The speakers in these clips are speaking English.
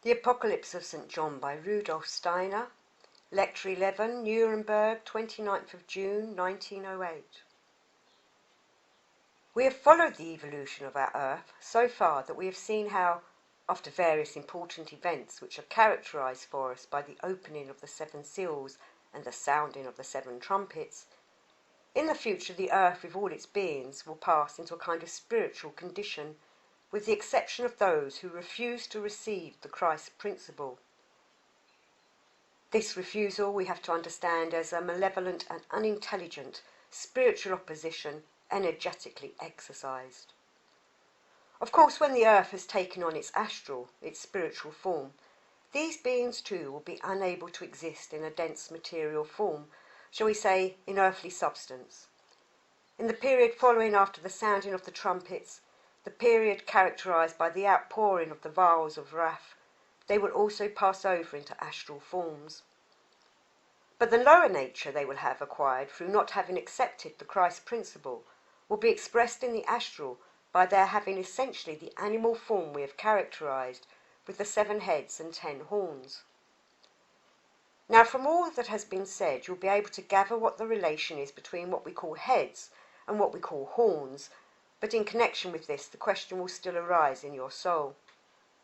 The Apocalypse of St. John by Rudolf Steiner, Lecture 11, Nuremberg, 29th of June, 1908. We have followed the evolution of our Earth so far that we have seen how, after various important events which are characterized for us by the opening of the 7 seals and the sounding of the 7 trumpets, in the future the Earth with all its beings will pass into a kind of spiritual condition, with the exception of those who refuse to receive the Christ principle. This refusal we have to understand as a malevolent and unintelligent spiritual opposition energetically exercised. Of course, when the Earth has taken on its astral, its spiritual form, these beings too will be unable to exist in a dense material form, shall we say, in earthly substance. In the period following after the sounding of the trumpets, the period characterized by the outpouring of the vials of wrath, they will also pass over into astral forms. But the lower nature they will have acquired through not having accepted the Christ principle will be expressed in the astral by their having essentially the animal form we have characterized, with the 7 heads and 10 horns. Now, from all that has been said, you'll be able to gather what the relation is between what we call heads and what we call horns, but in connection with this, the question will still arise in your soul.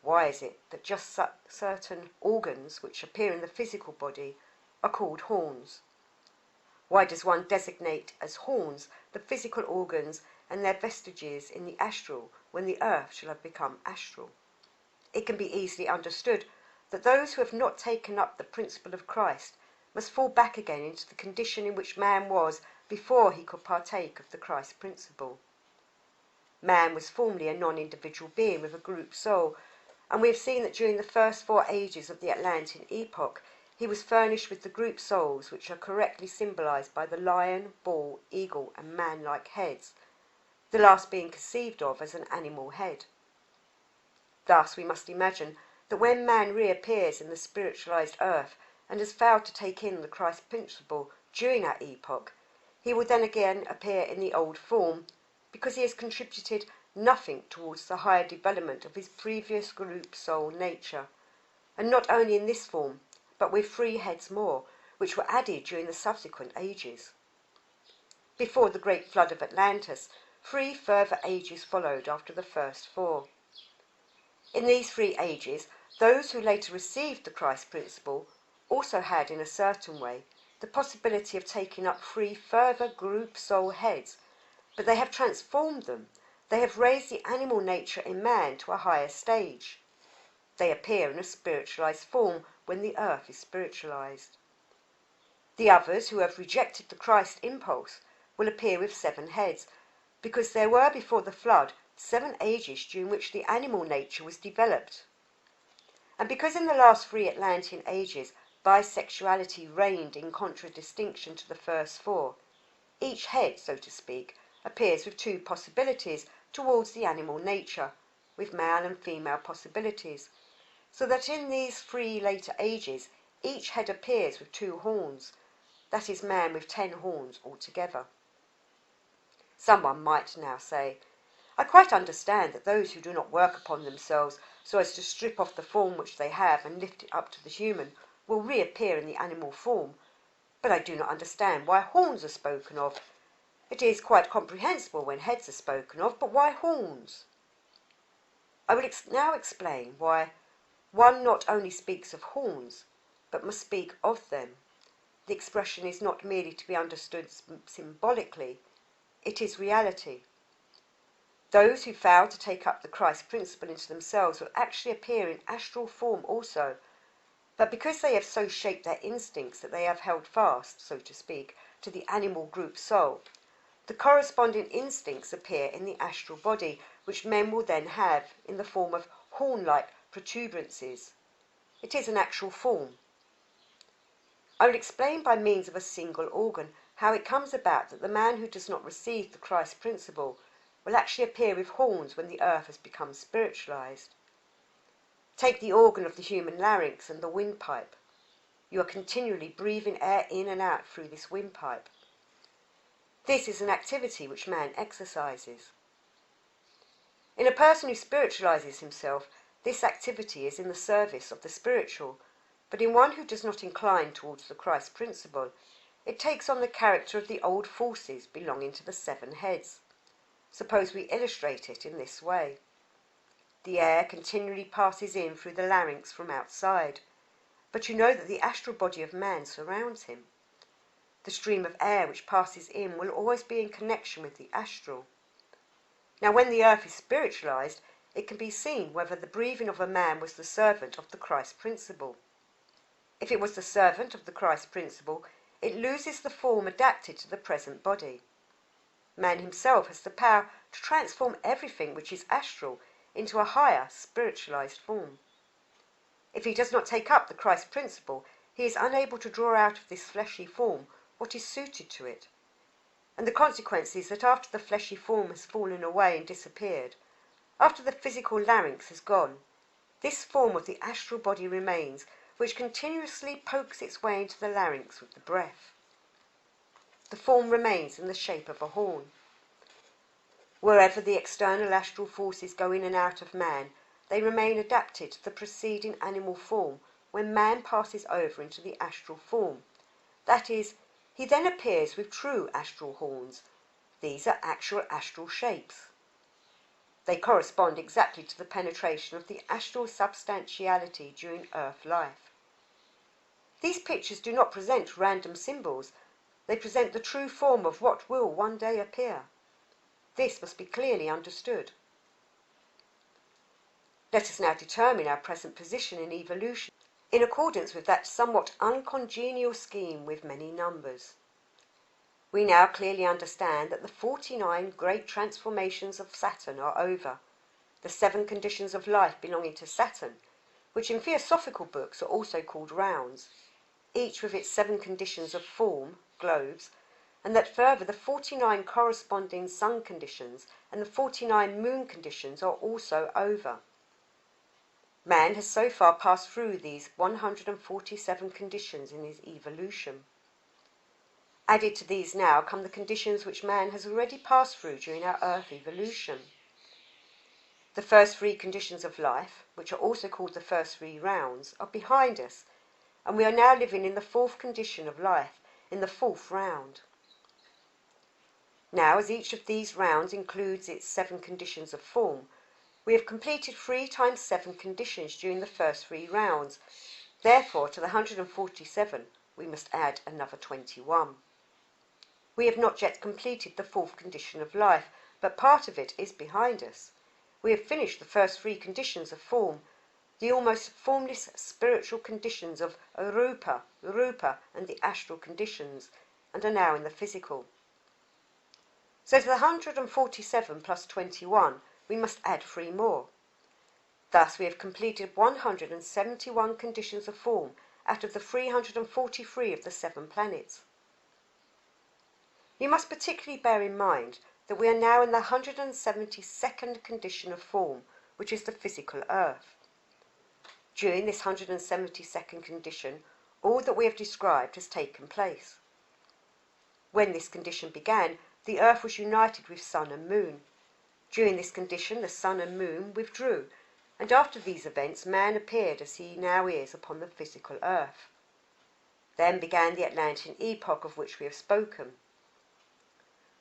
Why is it that just certain organs which appear in the physical body are called horns? Why does one designate as horns the physical organs and their vestiges in the astral when the earth shall have become astral? It can be easily understood that those who have not taken up the principle of Christ must fall back again into the condition in which man was before he could partake of the Christ principle. Man was formerly a non-individual being with a group soul, and we have seen that during the first 4 ages of the Atlantean epoch he was furnished with the group souls which are correctly symbolized by the lion, bull, eagle and man-like heads, the last being conceived of as an animal head. Thus we must imagine that when man reappears in the spiritualized earth and has failed to take in the Christ principle during our epoch, he will then again appear in the old form, because he has contributed nothing towards the higher development of his previous group soul nature, and not only in this form, but with 3 heads more, which were added during the subsequent ages. Before the great flood of Atlantis, 3 further ages followed after the first 4. In these 3 ages, those who later received the Christ principle also had, in a certain way, the possibility of taking up 3 further group soul heads, but they have transformed them. They have raised the animal nature in man to a higher stage. They appear in a spiritualized form when the earth is spiritualized. The others who have rejected the Christ impulse will appear with 7 heads, because there were before the flood 7 ages during which the animal nature was developed. And because in the last 3 Atlantean ages bisexuality reigned in contradistinction to the first 4, each head, so to speak, appears with 2 possibilities towards the animal nature, with male and female possibilities, so that in these 3 later ages each head appears with 2 horns, that is, man with 10 horns altogether. Someone might now say, I quite understand that those who do not work upon themselves so as to strip off the form which they have and lift it up to the human will reappear in the animal form, but I do not understand why horns are spoken of. It is quite comprehensible when heads are spoken of, but why horns? I will now explain why one not only speaks of horns, but must speak of them. The expression is not merely to be understood symbolically, it is reality. Those who fail to take up the Christ principle into themselves will actually appear in astral form also, but because they have so shaped their instincts that they have held fast, so to speak, to the animal group soul, the corresponding instincts appear in the astral body, which men will then have in the form of horn-like protuberances. It is an actual form. I will explain by means of a single organ how it comes about that the man who does not receive the Christ principle will actually appear with horns when the earth has become spiritualized. Take the organ of the human larynx and the windpipe. You are continually breathing air in and out through this windpipe. This is an activity which man exercises. In a person who spiritualizes himself, this activity is in the service of the spiritual, but in one who does not incline towards the Christ principle, it takes on the character of the old forces belonging to the 7 heads. Suppose we illustrate it in this way. The air continually passes in through the larynx from outside, but you know that the astral body of man surrounds him. The stream of air which passes in will always be in connection with the astral. Now, when the earth is spiritualized, it can be seen whether the breathing of a man was the servant of the Christ principle. If it was the servant of the Christ principle, it loses the form adapted to the present body. Man himself has the power to transform everything which is astral into a higher spiritualized form. If he does not take up the Christ principle, he is unable to draw out of this fleshy form what is suited to it. And the consequence is that after the fleshy form has fallen away and disappeared, after the physical larynx has gone, this form of the astral body remains, which continuously pokes its way into the larynx with the breath. The form remains in the shape of a horn. Wherever the external astral forces go in and out of man, they remain adapted to the preceding animal form when man passes over into the astral form. That is, he then appears with true astral horns. These are actual astral shapes. They correspond exactly to the penetration of the astral substantiality during earth life. These pictures do not present random symbols. They present the true form of what will one day appear. This must be clearly understood. Let us now determine our present position in evolution in accordance with that somewhat uncongenial scheme with many numbers. We now clearly understand that the 49 great transformations of Saturn are over, the 7 conditions of life belonging to Saturn, which in theosophical books are also called rounds, each with its 7 conditions of form, globes, and that further the 49 corresponding sun conditions and the 49 moon conditions are also over. Man has so far passed through these 147 conditions in his evolution. Added to these now come the conditions which man has already passed through during our earth evolution. The first 3 conditions of life, which are also called the first 3 rounds, are behind us, and we are now living in the 4th condition of life, in the 4th round. Now, as each of these rounds includes its 7 conditions of form, we have completed 3 times 7 conditions during the first 3 rounds. Therefore, to the 147, we must add another 21. We have not yet completed the 4th condition of life, but part of it is behind us. We have finished the first 3 conditions of form, the almost formless spiritual conditions of Arupa, Rupa, and the astral conditions, and are now in the physical. So to the 147 plus 21, we must add 3 more. Thus we have completed 171 conditions of form out of the 343 of the 7 planets. You must particularly bear in mind that we are now in the 172nd condition of form, which is the physical earth. During this 172nd condition, all that we have described has taken place. When this condition began, the earth was united with sun and moon. During this condition, the sun and moon withdrew, and after these events, man appeared as he now is upon the physical earth. Then began the Atlantean epoch of which we have spoken.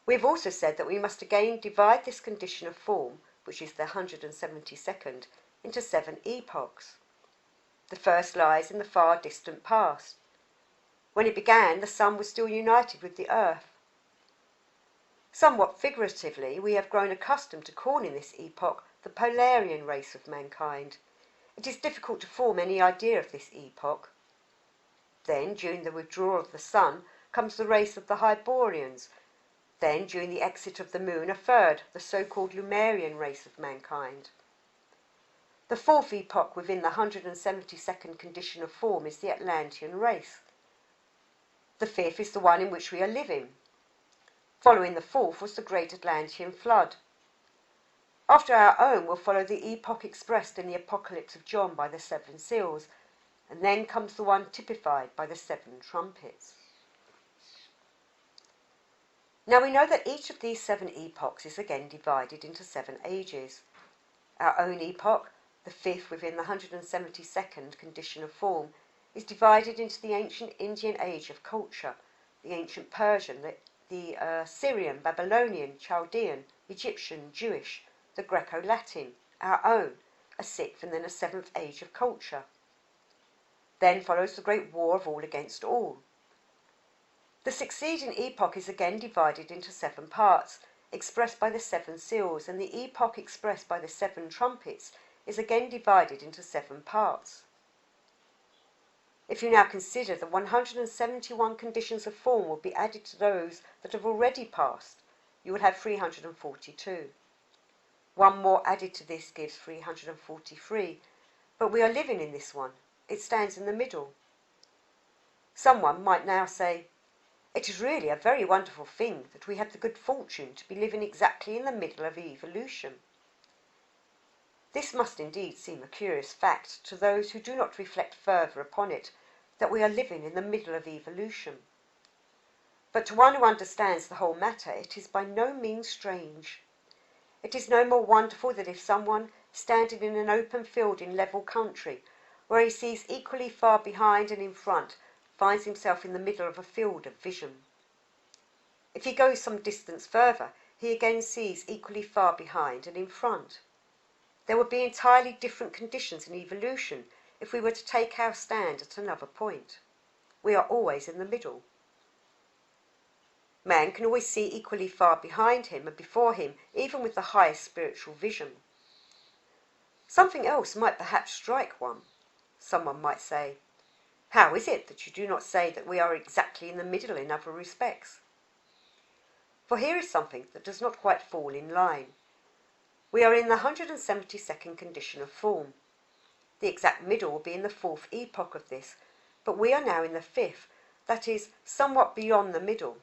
We have also said that we must again divide this condition of form, which is the 172nd, into 7 epochs. The first lies in the far distant past. When it began, the sun was still united with the earth. Somewhat figuratively, we have grown accustomed to calling this epoch the Polarian race of mankind. It is difficult to form any idea of this epoch. Then, during the withdrawal of the sun, comes the race of the Hyborians. Then, during the exit of the moon, a third, the so-called Lemurian race of mankind. The 4th epoch within the 172nd condition of form is the Atlantean race. The 5th is the one in which we are living. Following the 4th was the Great Atlantean Flood. After our own will follow the epoch expressed in the Apocalypse of John by the 7 seals, and then comes the one typified by the 7 trumpets. Now we know that each of these 7 epochs is again divided into 7 ages. Our own epoch, the fifth within the 172nd condition of form, is divided into the ancient Indian age of culture, the ancient Persian, the Syrian, Babylonian, Chaldean, Egyptian, Jewish, the Greco-Latin, our own, a sixth and then a seventh age of culture. Then follows the great war of all against all. The succeeding epoch is again divided into 7 parts, expressed by the 7 seals, and the epoch expressed by the 7 trumpets is again divided into 7 parts. If you now consider the 171 conditions of form will be added to those that have already passed, you would have 342. One more added to this gives 343, but we are living in this one. It stands in the middle. Someone might now say, it is really a very wonderful thing that we have the good fortune to be living exactly in the middle of evolution. This must indeed seem a curious fact to those who do not reflect further upon it, that we are living in the middle of evolution. But to one who understands the whole matter, it is by no means strange. It is no more wonderful than if someone, standing in an open field in level country, where he sees equally far behind and in front, finds himself in the middle of a field of vision. If he goes some distance further, he again sees equally far behind and in front. There would be entirely different conditions in evolution if we were to take our stand at another point. We are always in the middle. Man can always see equally far behind him and before him, even with the highest spiritual vision. Something else might perhaps strike one. Someone might say, how is it that you do not say that we are exactly in the middle in other respects? For here is something that does not quite fall in line. We are in the 172nd condition of form. The exact middle will be in the 4th epoch of this, but we are now in the 5th, that is, somewhat beyond the middle.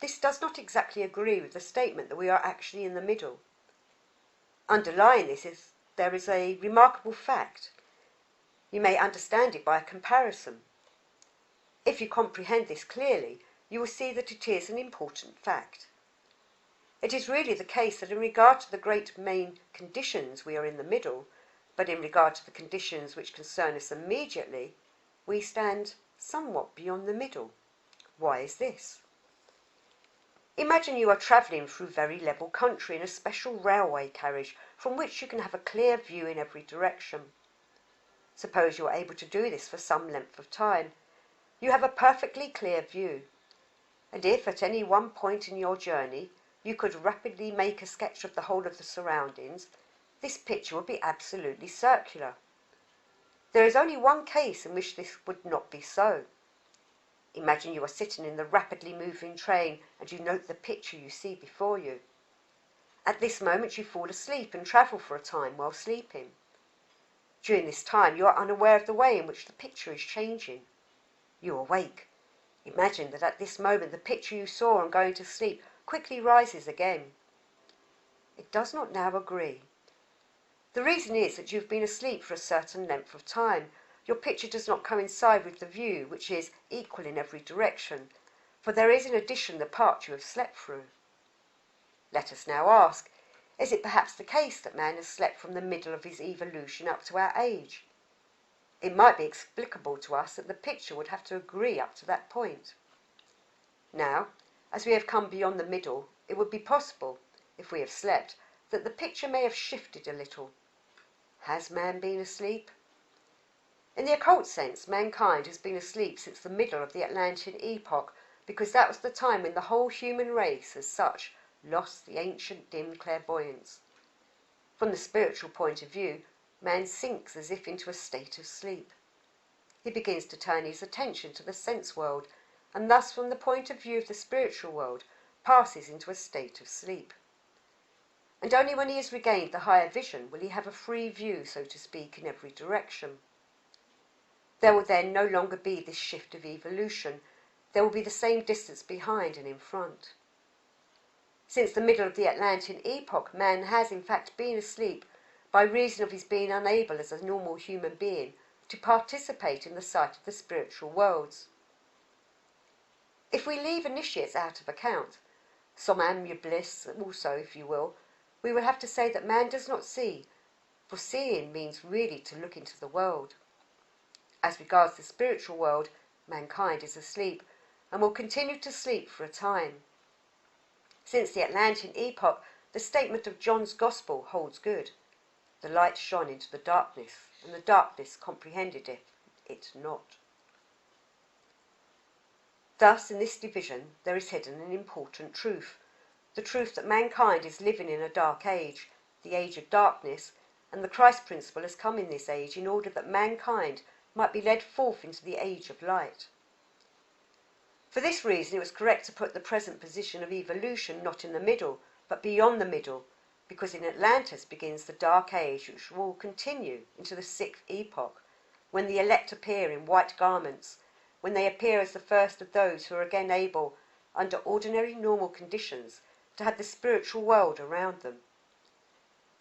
This does not exactly agree with the statement that we are actually in the middle. Underlying this there is a remarkable fact. You may understand it by a comparison. If you comprehend this clearly, you will see that it is an important fact. It is really the case that in regard to the great main conditions we are in the middle, but in regard to the conditions which concern us immediately, we stand somewhat beyond the middle. Why is this? Imagine you are travelling through very level country in a special railway carriage from which you can have a clear view in every direction. Suppose you are able to do this for some length of time. You have a perfectly clear view. And if at any one point in your journey you could rapidly make a sketch of the whole of the surroundings, this picture would be absolutely circular. There is only one case in which this would not be so. Imagine you are sitting in the rapidly moving train and you note the picture you see before you. At this moment you fall asleep and travel for a time while sleeping. During this time you are unaware of the way in which the picture is changing. You awake. Imagine that at this moment the picture you saw on going to sleep quickly rises again. It does not now agree. The reason is that you have been asleep for a certain length of time. Your picture does not coincide with the view, which is equal in every direction, for there is in addition the part you have slept through. Let us now ask, is it perhaps the case that man has slept from the middle of his evolution up to our age? It might be explicable to us that the picture would have to agree up to that point. Now, as we have come beyond the middle, it would be possible, if we have slept, that the picture may have shifted a little. Has man been asleep? In the occult sense, mankind has been asleep since the middle of the Atlantean epoch, because that was the time when the whole human race, as such, lost the ancient dim clairvoyance. From the spiritual point of view, man sinks as if into a state of sleep. He begins to turn his attention to the sense world, and thus from the point of view of the spiritual world, passes into a state of sleep. And only when he has regained the higher vision will he have a free view, so to speak, in every direction. There will then no longer be this shift of evolution. There will be the same distance behind and in front. Since the middle of the Atlantean epoch, man has in fact been asleep by reason of his being unable as a normal human being to participate in the sight of the spiritual worlds. If we leave initiates out of account, somnambulists also, if you will, we have to say that man does not see, For seeing means really to look into the world. As regards the spiritual world, mankind is asleep and will continue to sleep for a time. Since the Atlantean epoch, the statement of John's Gospel holds good. The light shone into the darkness, and the darkness comprehended it not. Thus, in this division, there is hidden an important truth, the truth that mankind is living in a dark age, the age of darkness, and the Christ principle has come in this age in order that mankind might be led forth into the age of light. For this reason, it was correct to put the present position of evolution not in the middle, but beyond the middle, because in Atlantis begins the dark age which will continue into the 6th epoch, when the elect appear in white garments, when they appear as the first of those who are again able, under ordinary normal conditions, to have the spiritual world around them.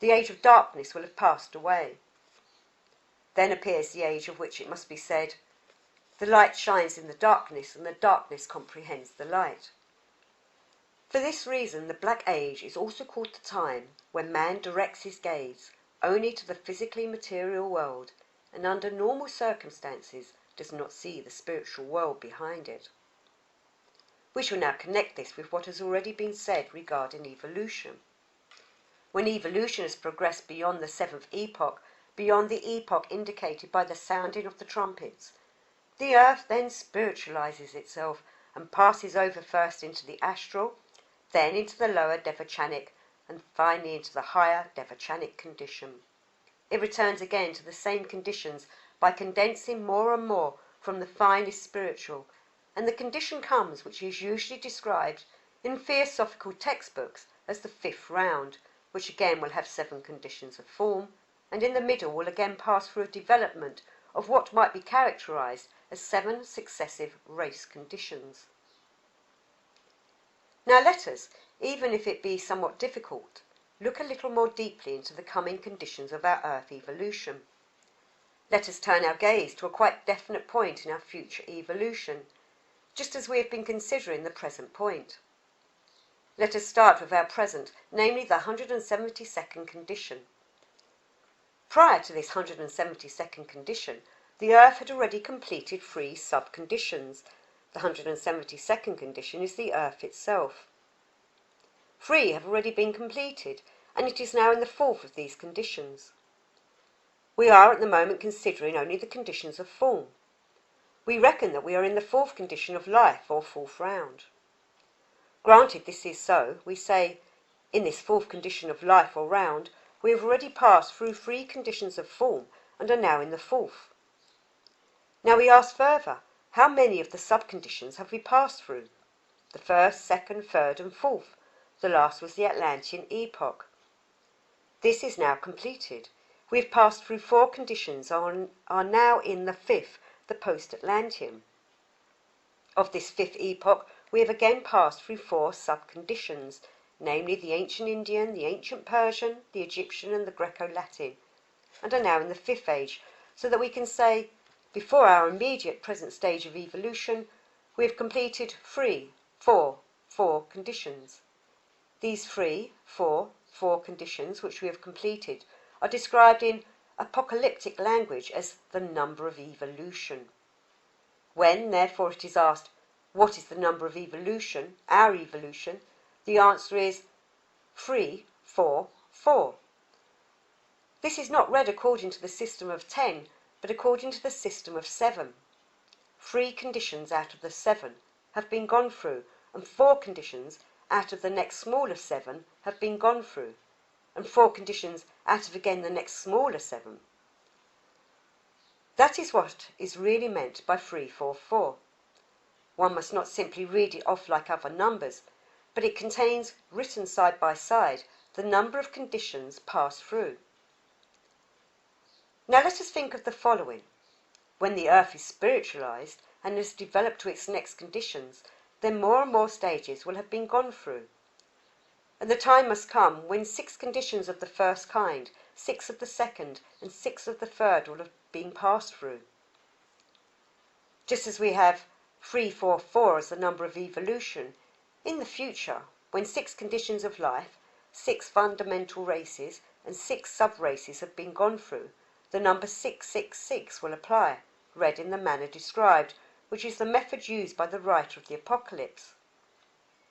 The age of darkness will have passed away. Then appears the age of which it must be said, the light shines in the darkness, and the darkness comprehends the light. For this reason, the Black Age is also called the time when man directs his gaze only to the physically material world, and under normal circumstances does not see the spiritual world behind it. We shall now connect this with what has already been said regarding evolution. When evolution has progressed beyond the 7th epoch, beyond the epoch indicated by the sounding of the trumpets, the earth then spiritualizes itself and passes over first into the astral, then into the lower devachanic, and finally into the higher devachanic condition. It returns again to the same conditions by condensing more and more from the finest spiritual, and the condition comes which is usually described in theosophical textbooks as the 5th round, which again will have 7 conditions of form, and in the middle will again pass through a development of what might be characterized as 7 successive race conditions. Now let us, even if it be somewhat difficult, look a little more deeply into the coming conditions of our earth evolution. Let us turn our gaze to a quite definite point in our future evolution, just as we have been considering the present point. Let us start with our present, namely the 172nd condition. Prior to this 172nd condition, the earth had already completed 3 sub-conditions. The 172nd condition is the earth itself. 3 have already been completed, and it is now in the 4th of these conditions. We are at the moment considering only the conditions of form. We reckon that we are in the 4th condition of life, or 4th round. Granted this is so, we say, in this 4th condition of life or round, we have already passed through 3 conditions of form, and are now in the 4th. Now we ask further, how many of the sub-conditions have we passed through? The 1st, 2nd, 3rd and 4th. The last was the Atlantean epoch. This is now completed. We have passed through 4 conditions and are now in the 5th, the post-Atlantean. Of this 5th epoch, we have again passed through 4 sub-conditions, namely the ancient Indian, the ancient Persian, the Egyptian and the Greco-Latin, and are now in the 5th age, so that we can say, before our immediate present stage of evolution, we have completed 4 conditions. These 4 conditions which we have completed are described in apocalyptic language as the number of evolution. When, therefore, it is asked, what is the number of evolution, our evolution, the answer is 3, 4, 4. This is not read according to the system of 10, but according to the system of 7. 3 conditions out of the 7 have been gone through, and 4 conditions out of the next smaller 7 have been gone through, and 4 conditions out of again the next smaller 7. That is what is really meant by 3, 4, 4. One must not simply read it off like other numbers, but it contains, written side by side, the number of conditions passed through. Now let us think of the following. When the earth is spiritualized and has developed to its next conditions, then more and more stages will have been gone through. And the time must come when 6 conditions of the first kind, 6 of the second, and 6 of the third will have been passed through. Just as we have 3, 4, 4 as the number of evolution, in the future, when 6 conditions of life, 6 fundamental races, and 6 sub-races have been gone through, the number 666 will apply, read in the manner described, which is the method used by the writer of the Apocalypse.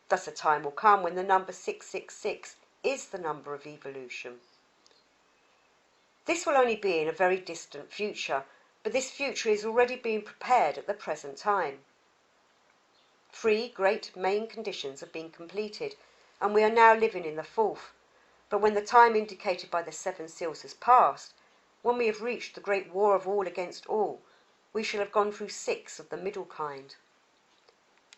Thus a time will come when the number 666 is the number of evolution. This will only be in a very distant future, but this future is already being prepared at the present time. 3 great main conditions have been completed, and we are now living in the 4th. But when the time indicated by the 7 seals has passed, when we have reached the great war of all against all, we shall have gone through 6 of the middle kind.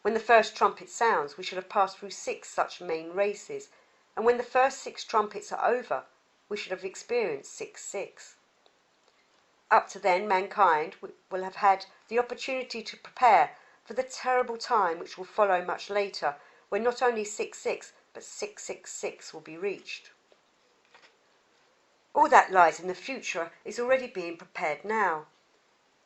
When the first trumpet sounds, we shall have passed through 6 such main races, and when the first 6 trumpets are over, we shall have experienced 666. Up to then, mankind will have had the opportunity to prepare for the terrible time which will follow much later, when not only 666, but 666 will be reached. All that lies in the future is already being prepared now.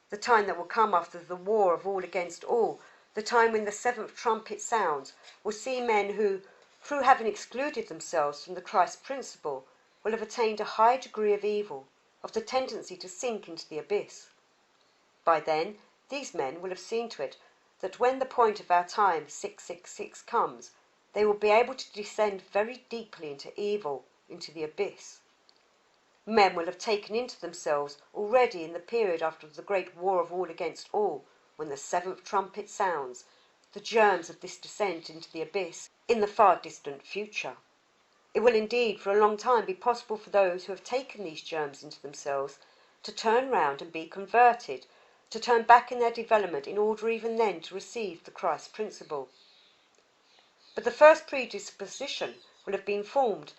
The time that will come after the war of all against all, the time when the 7th trumpet sounds, will see men who, through having excluded themselves from the Christ principle, will have attained a high degree of evil, of the tendency to sink into the abyss. By then, these men will have seen to it that when the point of our time 666 comes, they will be able to descend very deeply into evil, into the abyss. Men will have taken into themselves already in the period after the great war of all against all, when the 7th trumpet sounds, the germs of this descent into the abyss in the far distant future. It will indeed for a long time be possible for those who have taken these germs into themselves to turn round and be converted, to turn back in their development in order even then to receive the Christ principle. But the first predisposition will have been formed,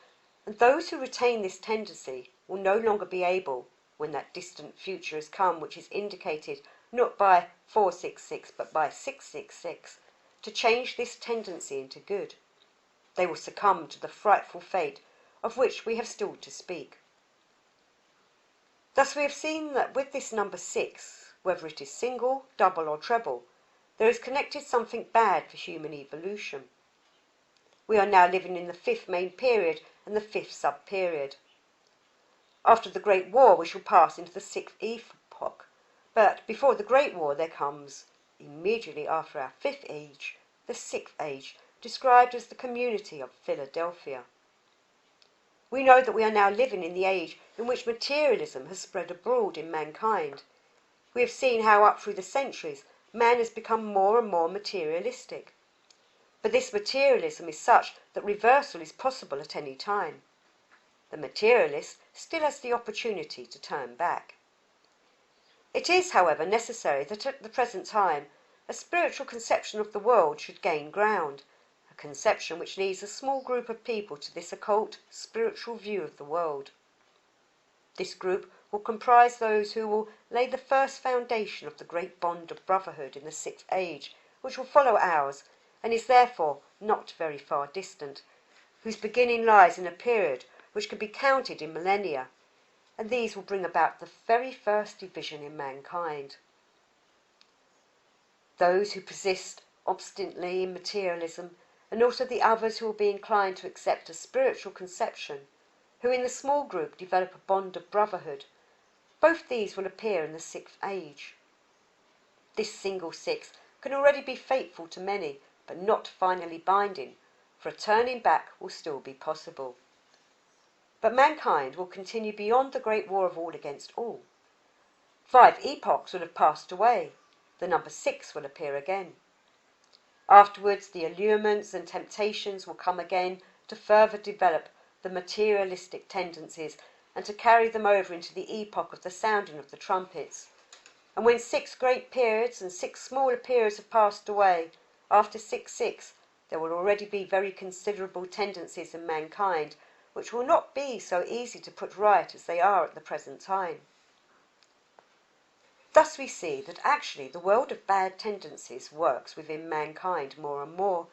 and those who retain this tendency will no longer be able, when that distant future has come which is indicated not by 466 but by 666, to change this tendency into good. They will succumb to the frightful fate of which we have still to speak. Thus we have seen that with this number 6, whether it is single, double or treble, there is connected something bad for human evolution. We are now living in the 5th main period and the 5th sub-period. After the Great War we shall pass into the 6th epoch, but before the Great War there comes, immediately after our 5th age, the 6th age, described as the community of Philadelphia. We know that we are now living in the age in which materialism has spread abroad in mankind. We have seen how up through the centuries man has become more and more materialistic. But this materialism is such that reversal is possible at any time. The materialist still has the opportunity to turn back. It is, however, necessary that at the present time a spiritual conception of the world should gain ground, a conception which leads a small group of people to this occult, spiritual view of the world. This group will comprise those who will lay the first foundation of the great bond of brotherhood in the 6th age, which will follow ours, and is therefore not very far distant, whose beginning lies in a period which can be counted in millennia, and these will bring about the very first division in mankind. Those who persist obstinately in materialism, and also the others who will be inclined to accept a spiritual conception, who in the small group develop a bond of brotherhood, both these will appear in the 6th age. This single 6 can already be fateful to many, but not finally binding, for a turning back will still be possible. But mankind will continue beyond the great war of all against all. 5 epochs will have passed away, the number 6 will appear again. Afterwards the allurements and temptations will come again to further develop the materialistic tendencies and to carry them over into the epoch of the sounding of the trumpets. And when 6 great periods and 6 smaller periods have passed away, after 666, there will already be very considerable tendencies in mankind which will not be so easy to put right as they are at the present time. Thus we see that actually the world of bad tendencies works within mankind more and more,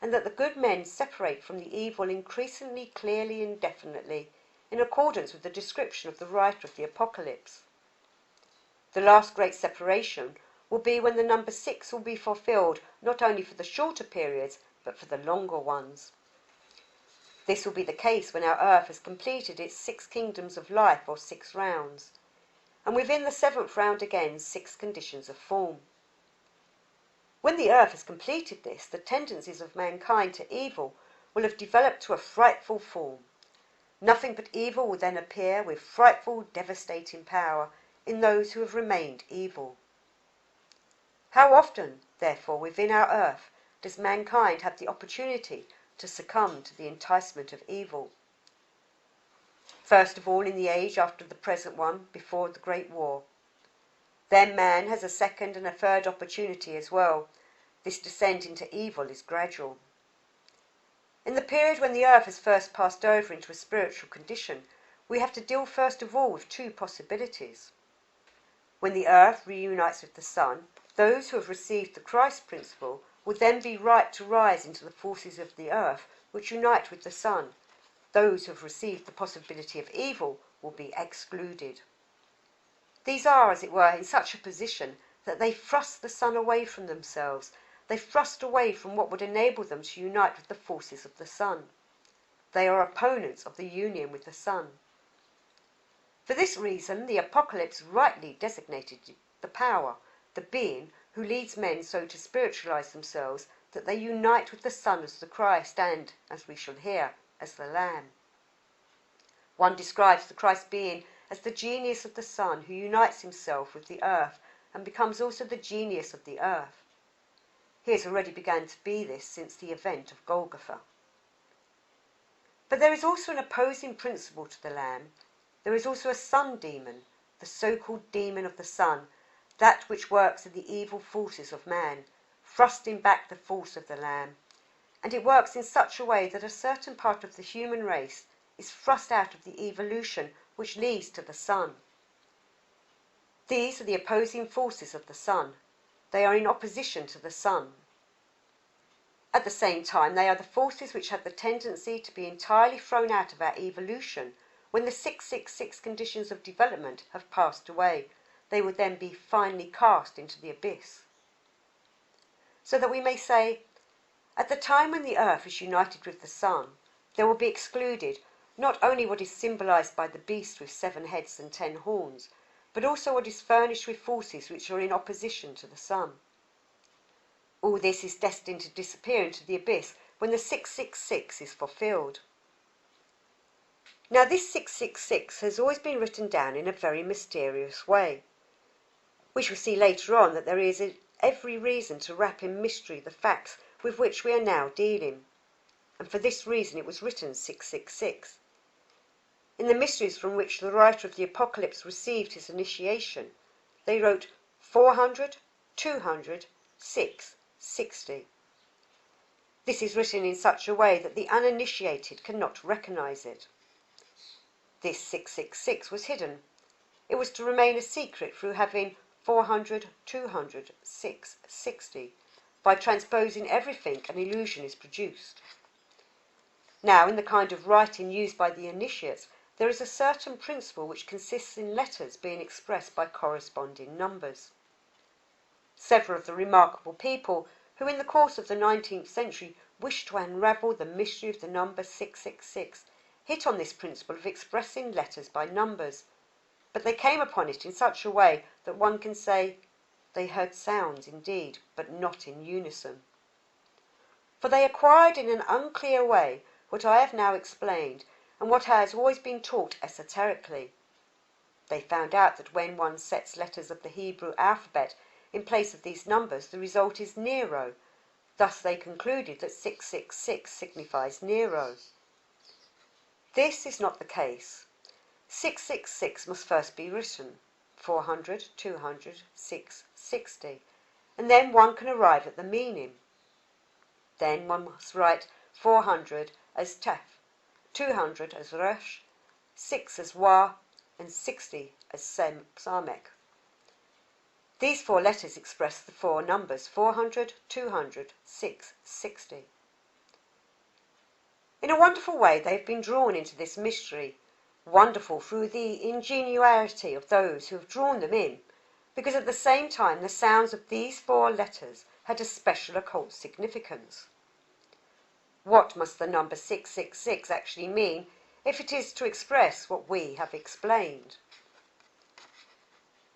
and that the good men separate from the evil increasingly clearly and definitely, in accordance with the description of the writer of the Apocalypse. The last great separation will be when the number 6 will be fulfilled not only for the shorter periods, but for the longer ones. This will be the case when our earth has completed its 6 kingdoms of life, or 6 rounds, and within the 7th round again 6 conditions of form. When the earth has completed this, the tendencies of mankind to evil will have developed to a frightful form. Nothing but evil will then appear with frightful, devastating power in those who have remained evil. How often, therefore, within our earth does mankind have the opportunity to succumb to the enticement of evil? First of all, in the age after the present one, before the Great War. Then man has a second and a third opportunity as well. This descent into evil is gradual. In the period when the earth has first passed over into a spiritual condition, we have to deal first of all with 2 possibilities. When the earth reunites with the sun, those who have received the Christ principle will then be right to rise into the forces of the earth which unite with the sun. Those who have received the possibility of evil will be excluded. These are, as it were, in such a position that they thrust the sun away from themselves. They thrust away from what would enable them to unite with the forces of the sun. They are opponents of the union with the sun. For this reason, the Apocalypse rightly designated the power, the being, who leads men so to spiritualize themselves that they unite with the Son as the Christ and, as we shall hear, as the Lamb. One describes the Christ being as the genius of the sun who unites himself with the earth and becomes also the genius of the earth. He has already begun to be this since the event of Golgotha. But there is also an opposing principle to the Lamb. There is also a sun demon, the so-called demon of the sun, that which works in the evil forces of man, thrusting back the force of the Lamb. And it works in such a way that a certain part of the human race is thrust out of the evolution which leads to the sun. These are the opposing forces of the sun. They are in opposition to the sun. At the same time, they are the forces which have the tendency to be entirely thrown out of our evolution. When the 666 conditions of development have passed away, they will then be finally cast into the abyss. So that we may say, at the time when the earth is united with the sun, there will be excluded not only what is symbolized by the beast with 7 heads and 10 horns, but also what is furnished with forces which are in opposition to the sun. All this is destined to disappear into the abyss when the 666 is fulfilled. Now this 666 has always been written down in a very mysterious way. We shall see later on that there is every reason to wrap in mystery the facts with which we are now dealing, and for this reason it was written 666. In the mysteries from which the writer of the Apocalypse received his initiation, they wrote 400, 200, 6, 60. This is written in such a way that the uninitiated cannot recognize it. This 666 was hidden. It was to remain a secret through having 400, 200, 6, 60. By transposing everything, an illusion is produced. Now, in the kind of writing used by the initiates, there is a certain principle which consists in letters being expressed by corresponding numbers. Several of the remarkable people who in the course of the 19th century wished to unravel the mystery of the number 666 hit on this principle of expressing letters by numbers, but they came upon it in such a way that one can say they heard sounds indeed, but not in unison. For they acquired in an unclear way what I have now explained, and what has always been taught esoterically. They found out that when one sets letters of the Hebrew alphabet in place of these numbers, the result is Nero. Thus they concluded that 666 signifies Nero. This is not the case. 666 must first be written, 400, 200, 6, 60, and then one can arrive at the meaning. Then one must write 400 as Tef, 200 as Resh, 6 as Wa, and 60 as Samek. These 4 letters express the 4 numbers 400, 200, 6, 60. In a wonderful way they have been drawn into this mystery, wonderful through the ingenuity of those who have drawn them in, because at the same time the sounds of these 4 letters had a special occult significance. What must the number 666 actually mean if it is to express what we have explained?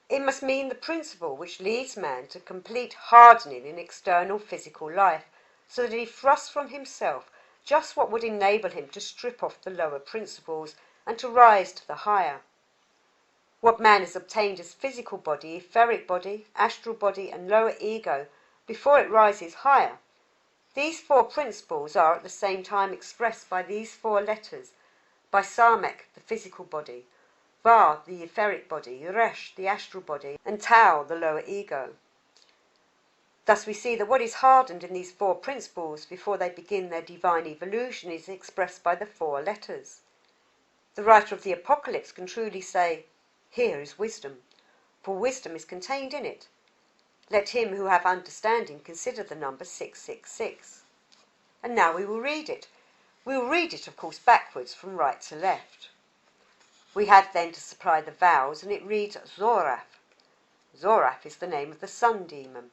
It must mean the principle which leads man to complete hardening in external physical life, so that he thrusts from himself just what would enable him to strip off the lower principles and to rise to the higher. What man has obtained as physical body, etheric body, astral body, and lower ego before it rises higher, these four principles are at the same time expressed by these four letters, by Samek, the physical body, Ba, the etheric body, Resh, the astral body, and Tau, the lower ego. Thus we see that what is hardened in these four principles before they begin their divine evolution is expressed by the four letters. The writer of the Apocalypse can truly say, "Here is wisdom, for wisdom is contained in it. Let him who have understanding consider the number 666. And now we will read it. We will read it, of course, backwards from right to left. We have then to supply the vowels, and it reads Zoraf. Zoraf is the name of the sun demon,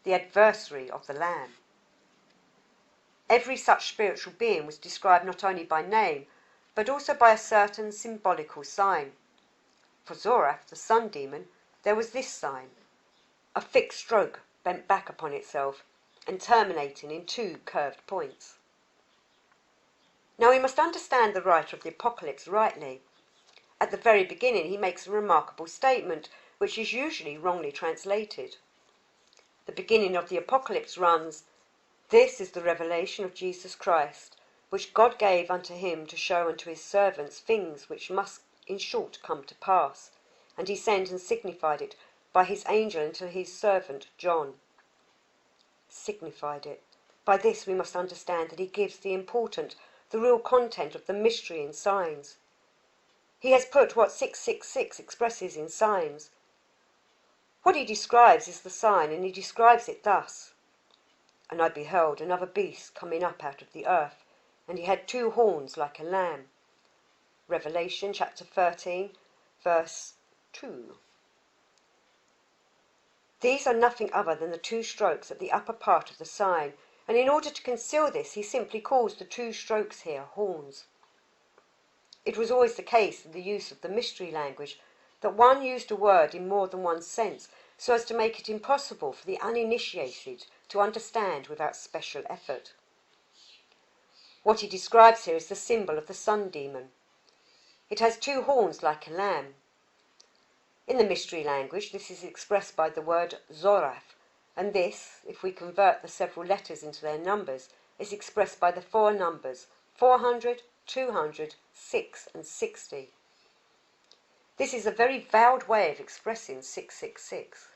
the adversary of the Lamb. Every such spiritual being was described not only by name, but also by a certain symbolical sign. For Zoraf, the sun demon, there was this sign, a fixed stroke bent back upon itself and terminating in two curved points. Now we must understand the writer of the Apocalypse rightly. At the very beginning he makes a remarkable statement, which is usually wrongly translated. The beginning of the Apocalypse runs, "This is the revelation of Jesus Christ, which God gave unto him to show unto his servants things which must in short come to pass. And he sent and signified it by his angel unto his servant John." Signified it. By this we must understand that he gives the important, the real content of the mystery in signs. He has put what 666 expresses in signs. What he describes is the sign, and he describes it thus. "And I beheld another beast coming up out of the earth, and he had two horns like a lamb." Revelation chapter 13, verse 2. These are nothing other than the two strokes at the upper part of the sign, and in order to conceal this he simply calls the two strokes here horns. It was always the case in the use of the mystery language that one used a word in more than one sense, so as to make it impossible for the uninitiated to understand without special effort. What he describes here is the symbol of the sun demon. It has two horns like a lamb. In the mystery language this is expressed by the word Zoraf, and this, if we convert the several letters into their numbers, is expressed by the four numbers 400, 200, 6 and 60. This is a very veiled way of expressing 666.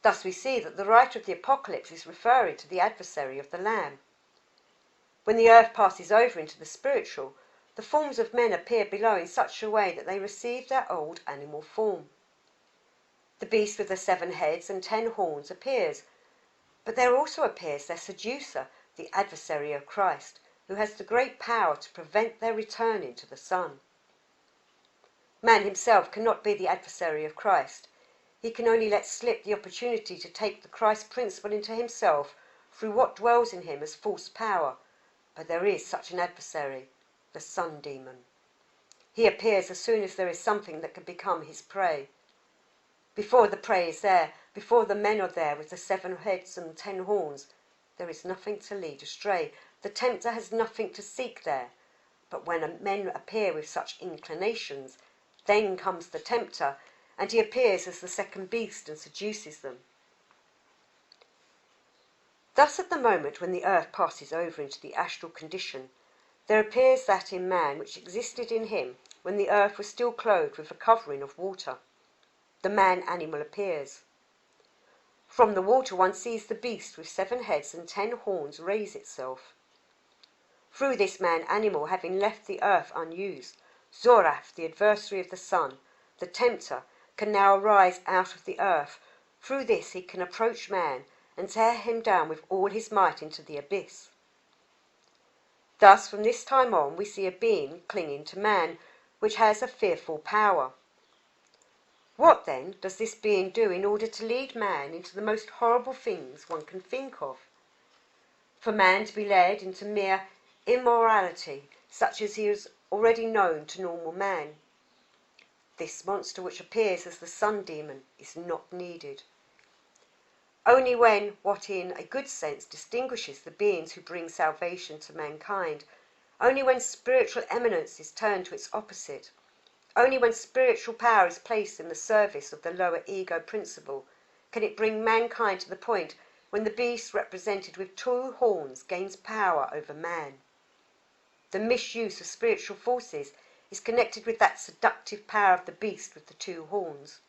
Thus we see that the writer of the Apocalypse is referring to the adversary of the Lamb. When the earth passes over into the spiritual, the forms of men appear below in such a way that they receive their old animal form. The beast with the 7 heads and 10 horns appears, but there also appears their seducer, the adversary of Christ, who has the great power to prevent their returning to the sun. Man himself cannot be the adversary of Christ. He can only let slip the opportunity to take the Christ principle into himself through what dwells in him as false power, but there is such an adversary, the sun demon. He appears as soon as there is something that can become his prey. Before the prey is there, before the men are there with the 7 heads and 10 horns, there is nothing to lead astray. The tempter has nothing to seek there. But when men appear with such inclinations, then comes the tempter, and he appears as the second beast and seduces them. Thus at the moment when the earth passes over into the astral condition, there appears that in man which existed in him when the earth was still clothed with a covering of water. The man animal appears. From the water one sees the beast with 7 heads and 10 horns raise itself. Through this man animal having left the earth unused, Zoraf, the adversary of the sun, the tempter, can now arise out of the earth. Through this he can approach man and tear him down with all his might into the abyss. Thus from this time on we see a being clinging to man, which has a fearful power. What then does this being do in order to lead man into the most horrible things one can think of? for man to be led into mere immorality, such as he is already known to normal man. This monster, which appears as the sun demon, is not needed. Only when what in a good sense distinguishes the beings who bring salvation to mankind, only when spiritual eminence is turned to its opposite, only when spiritual power is placed in the service of the lower ego principle, can it bring mankind to the point when the beast represented with two horns gains power over man. The misuse of spiritual forces is connected with that seductive power of the beast with the two horns.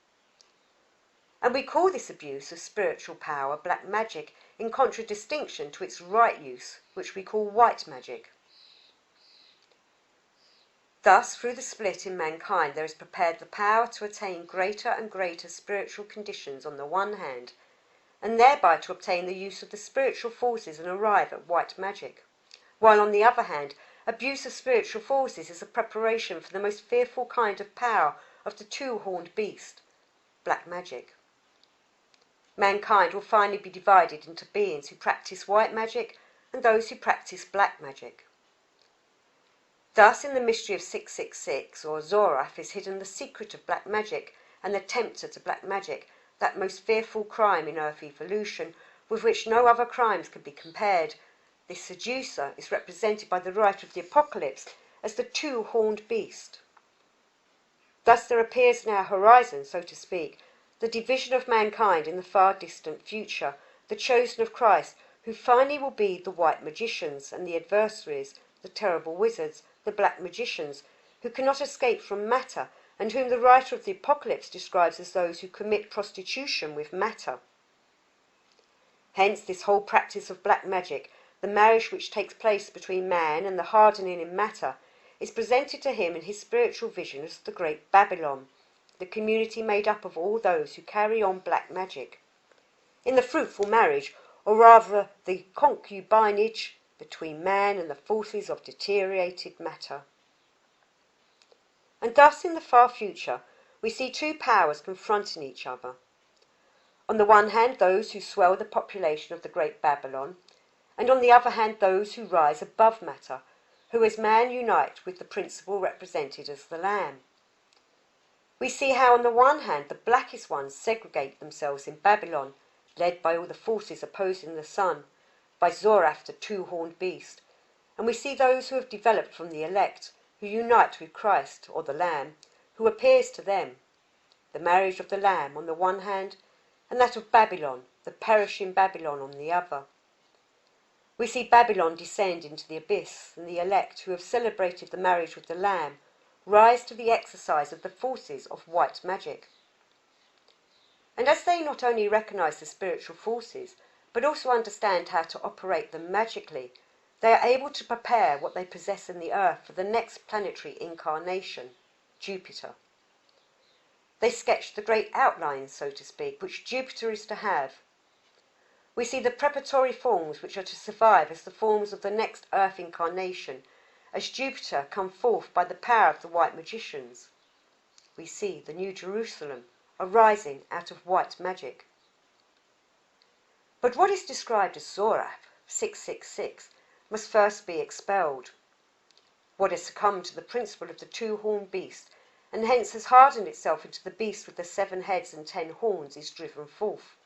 And we call this abuse of spiritual power black magic, in contradistinction to its right use, which we call white magic. Thus, through the split in mankind, there is prepared the power to attain greater and greater spiritual conditions on the one hand, and thereby to obtain the use of the spiritual forces and arrive at white magic, while on the other hand, abuse of spiritual forces is a preparation for the most fearful kind of power of the two-horned beast, black magic. Mankind will finally be divided into beings who practice white magic and those who practice black magic. Thus, in the mystery of 666, or Zoraf, is hidden the secret of black magic and the tempter to black magic, that most fearful crime in earth evolution, with which no other crimes can be compared. This seducer is represented by the writer of the Apocalypse as the two-horned beast. Thus there appears in our horizon, so to speak, the division of mankind in the far distant future, the chosen of Christ, who finally will be the white magicians, and the adversaries, the terrible wizards, the black magicians, who cannot escape from matter, and whom the writer of the Apocalypse describes as those who commit prostitution with matter. Hence this whole practice of black magic, the marriage which takes place between man and the hardening in matter, is presented to him in his spiritual vision as the great Babylon, the community made up of all those who carry on black magic. In the fruitful marriage, or rather the concubinage, between man and the forces of deteriorated matter. And thus in the far future we see two powers confronting each other. On the one hand those who swell the population of the great Babylon, and on the other hand those who rise above matter, who as man unite with the principle represented as the Lamb. We see how on the one hand the blackest ones segregate themselves in Babylon, led by all the forces opposing the sun, by Zoraf the two-horned beast, and we see those who have developed from the elect, who unite with Christ, or the Lamb, who appears to them, the marriage of the Lamb on the one hand, and that of Babylon, the perishing Babylon, on the other. We see Babylon descend into the abyss, and the elect, who have celebrated the marriage with the Lamb, rise to the exercise of the forces of white magic. And as they not only recognize the spiritual forces, but also understand how to operate them magically, they are able to prepare what they possess in the earth for the next planetary incarnation, Jupiter. They sketch the great outlines, so to speak, which Jupiter is to have. We see the preparatory forms which are to survive as the forms of the next earth incarnation, as Jupiter come forth by the power of the white magicians. We see the New Jerusalem arising out of white magic. But what is described as Zoraf, 666, must first be expelled. What has succumbed to the principle of the two-horned beast, and hence has hardened itself into the beast with the 7 heads and 10 horns, is driven forth.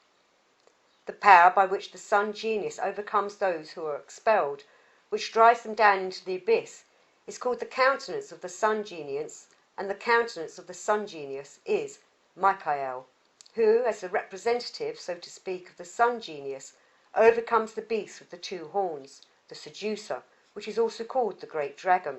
The power by which the sun genius overcomes those who are expelled, which drives them down into the abyss, is called the countenance of the sun genius, and the countenance of the sun genius is Michael, who, as the representative, so to speak, of the sun genius, overcomes the beast with the 2 horns, the seducer, which is also called the great dragon.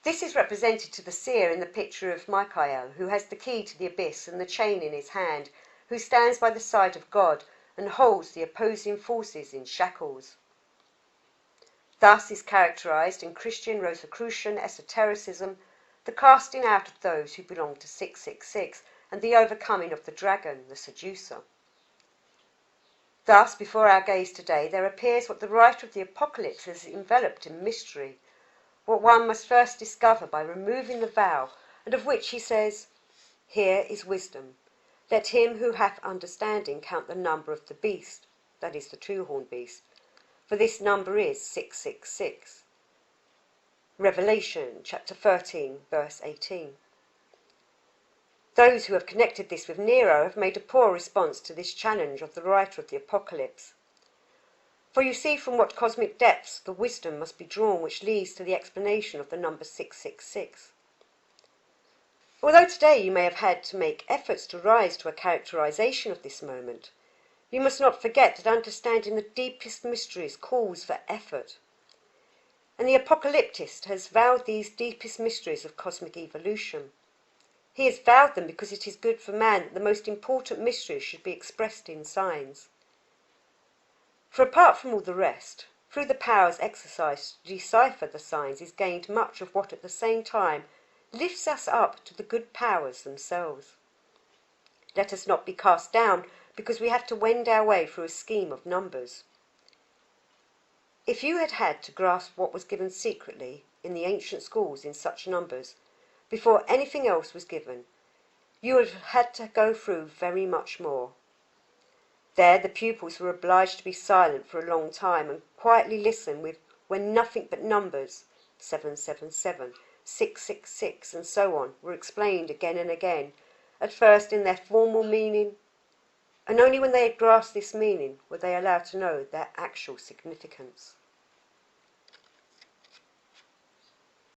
This is represented to the seer in the picture of Michael, who has the key to the abyss and the chain in his hand, who stands by the side of God and holds the opposing forces in shackles. Thus is characterized in Christian Rosicrucian esotericism the casting out of those who belong to 666 and the overcoming of the dragon, the seducer. Thus, before our gaze today, there appears what the writer of the Apocalypse has enveloped in mystery, what one must first discover by removing the veil, and of which he says, "Here is wisdom. Let him who hath understanding count the number of the beast," that is the 2-horned beast, for this number is 666. Revelation chapter 13, verse 18. Those who have connected this with Nero have made a poor response to this challenge of the writer of the Apocalypse. For you see from what cosmic depths the wisdom must be drawn which leads to the explanation of the number 666. Although today you may have had to make efforts to rise to a characterization of this moment, you must not forget that understanding the deepest mysteries calls for effort. And the apocalyptist has vowed these deepest mysteries of cosmic evolution. He has vowed them because it is good for man that the most important mysteries should be expressed in signs. For apart from all the rest, through the powers exercised to decipher the signs is gained much of what at the same time lifts us up to the good powers themselves. Let us not be cast down because we have to wend our way through a scheme of numbers. If you had had to grasp what was given secretly in the ancient schools in such numbers, before anything else was given, you would have had to go through very much more. There the pupils were obliged to be silent for a long time and quietly listen when nothing but numbers, 777, 666, and so on, were explained again and again, at first in their formal meaning, and only when they had grasped this meaning were they allowed to know their actual significance.